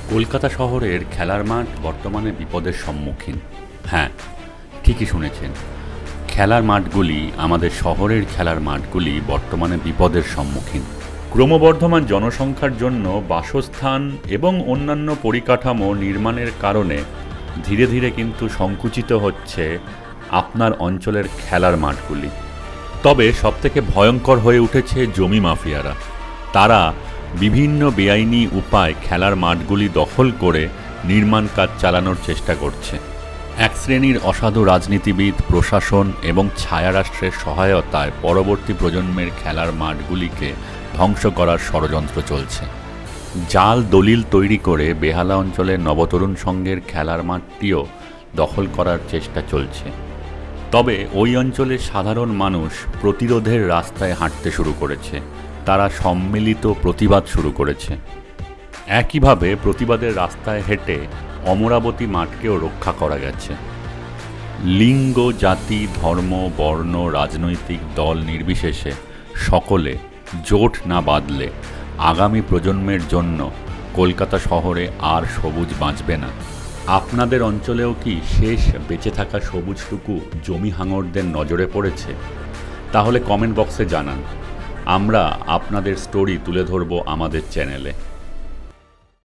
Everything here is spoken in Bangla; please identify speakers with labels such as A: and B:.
A: কলকাতা শহরের খেলার মাঠ বর্তমানে বিপদের সম্মুখীন। হ্যাঁ, ঠিকই শুনেছেন। খেলার মাঠগুলি, আমাদের শহরের খেলার মাঠগুলি বর্তমানে বিপদের সম্মুখীন। ক্রমবর্ধমান জনসংখ্যার জন্য বাসস্থান এবং অন্যান্য পরিকাঠামো নির্মাণের কারণে ধীরে ধীরে কিন্তু সংকুচিত হচ্ছে আপনার অঞ্চলের খেলার মাঠগুলি। তবে সবথেকে ভয়ঙ্কর হয়ে উঠেছে জমি মাফিয়ারা। তারা বিভিন্ন বেআইনি উপায় খেলার মাঠগুলি দখল করে নির্মাণ কাজ চালানোর চেষ্টা করছে। এক শ্রেণীর অসাধু রাজনীতিবিদ, প্রশাসন এবং ছায়ারাষ্ট্রের সহায়তায় পরবর্তী প্রজন্মের খেলার মাঠগুলিকে ধ্বংস করার ষড়যন্ত্র চলছে। জাল দলিল তৈরি করে বেহালা অঞ্চলের নবতরুণ সংঘের খেলার মাঠটিও দখল করার চেষ্টা চলছে। তবে ওই অঞ্চলের সাধারণ মানুষ প্রতিরোধের রাস্তায় হাঁটতে শুরু করেছে। তারা সম্মিলিত প্রতিবাদ শুরু করেছে। একইভাবে প্রতিবাদের রাস্তায় হেঁটে অমরাবতী মাঠকেও রক্ষা করা গেছে। লিঙ্গ, জাতি, ধর্ম, বর্ণ, রাজনৈতিক দল নির্বিশেষে সকলে জোট না বাঁধলে আগামী প্রজন্মের জন্য কলকাতা শহরে আর সবুজ বাঁচবে না। আপনাদের অঞ্চলেও কি শেষ বেঁচে থাকা সবুজটুকু জমি হাঙরদের নজরে পড়েছে? তাহলে কমেন্ট বক্সে জানান। আমরা আপনাদের স্টোরি তুলে ধরব আমাদের চ্যানেলে।